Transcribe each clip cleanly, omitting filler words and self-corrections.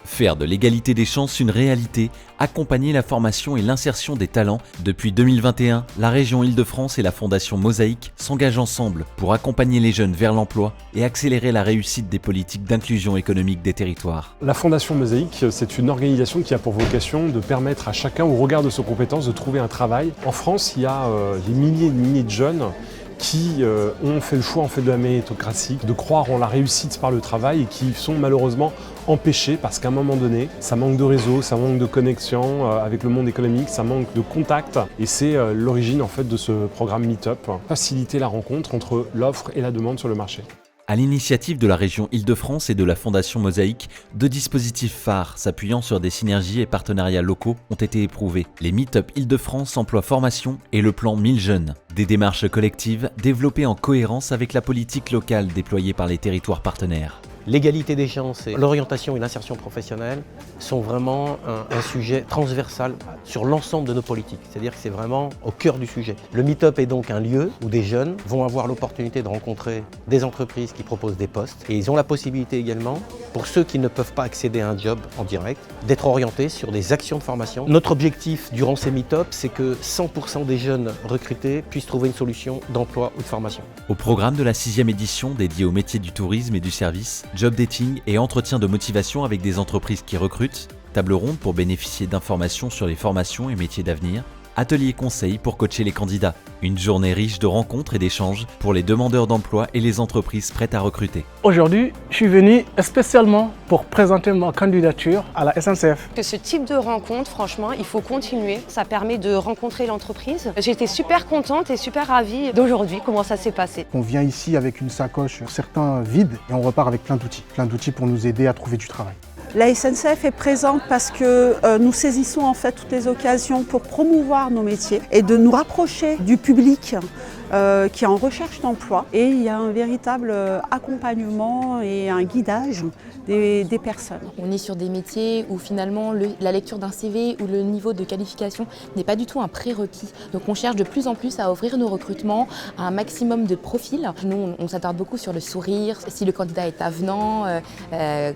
Faire de l'égalité des chances une réalité, accompagner la formation et l'insertion des talents. Depuis 2021, la région Île-de-France et la Fondation Mosaïque s'engagent ensemble pour accompagner les jeunes vers l'emploi et accélérer la réussite des politiques d'inclusion économique des territoires. La Fondation Mosaïque, c'est une organisation qui a pour vocation de permettre à chacun, au regard de ses compétences, de trouver un travail. En France, il y a des milliers et des milliers de jeunes qui ont fait le choix en fait de la méritocratie, de croire en la réussite par le travail et qui sont malheureusement empêchés parce qu'à un moment donné, ça manque de réseau, ça manque de connexion avec le monde économique, ça manque de contact et c'est l'origine en fait de ce programme Meetup, faciliter la rencontre entre l'offre et la demande sur le marché. À l'initiative de la région Île-de-France et de la Fondation Mosaïque, 2 dispositifs phares s'appuyant sur des synergies et partenariats locaux ont été éprouvés. Les Meetup Île-de-France Emploi Formation et le plan 1000 jeunes. Des démarches collectives développées en cohérence avec la politique locale déployée par les territoires partenaires. L'égalité des chances et l'orientation et l'insertion professionnelle sont vraiment un sujet transversal sur l'ensemble de nos politiques. C'est-à-dire que c'est vraiment au cœur du sujet. Le Meetup est donc un lieu où des jeunes vont avoir l'opportunité de rencontrer des entreprises qui proposent des postes. Et ils ont la possibilité également, pour ceux qui ne peuvent pas accéder à un job en direct, d'être orientés sur des actions de formation. Notre objectif durant ces Meetup, c'est que 100% des jeunes recrutés puissent trouver une solution d'emploi ou de formation. Au programme de la 6e édition dédiée aux métiers du tourisme et du service, job dating et entretien de motivation avec des entreprises qui recrutent, table ronde pour bénéficier d'informations sur les formations et métiers d'avenir, atelier conseil pour coacher les candidats, une journée riche de rencontres et d'échanges pour les demandeurs d'emploi et les entreprises prêtes à recruter. Aujourd'hui, je suis venu spécialement pour présenter ma candidature à la SNCF. Ce type de rencontre, franchement, il faut continuer. Ça permet de rencontrer l'entreprise. J'étais super contente et super ravie d'aujourd'hui, comment ça s'est passé. On vient ici avec une sacoche, certains vides, et on repart avec plein d'outils pour nous aider à trouver du travail. La SNCF est présente parce que nous saisissons en fait toutes les occasions pour promouvoir nos métiers et de nous rapprocher du public qui est en recherche d'emploi. Et il y a un véritable accompagnement et un guidage des personnes. On est sur des métiers où finalement la lecture d'un CV ou le niveau de qualification n'est pas du tout un prérequis. Donc on cherche de plus en plus à ouvrir nos recrutements à un maximum de profils. Nous, on s'attarde beaucoup sur le sourire, si le candidat est avenant,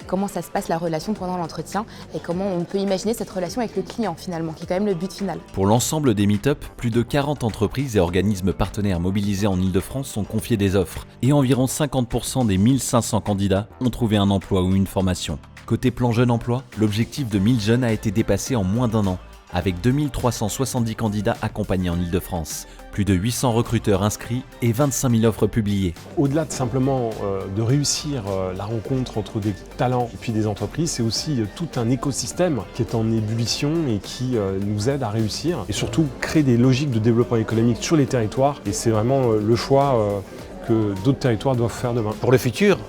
comment ça se passe la relation pendant l'entretien et comment on peut imaginer cette relation avec le client finalement, qui est quand même le but final. Pour l'ensemble des Meetup, plus de 40 entreprises et organismes partenaires mobilisés en Île-de-France sont confiés des offres et environ 50% des 1500 candidats ont trouvé un emploi ou une formation. Côté plan jeune emploi, l'objectif de 1000 jeunes a été dépassé en moins d'1 an, avec 2370 candidats accompagnés en Île-de-France, plus de 800 recruteurs inscrits et 25 000 offres publiées. Au-delà de simplement de réussir la rencontre entre des talents et puis des entreprises, c'est aussi tout un écosystème qui est en ébullition et qui nous aide à réussir et surtout créer des logiques de développement économique sur les territoires. Et c'est vraiment le choix que d'autres territoires doivent faire demain. Pour le futur,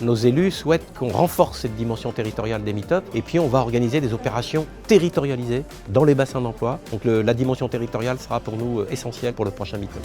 nos élus souhaitent qu'on renforce cette dimension territoriale des Meetup et puis on va organiser des opérations territorialisées dans les bassins d'emploi. Donc la dimension territoriale sera pour nous essentielle pour le prochain Meetup.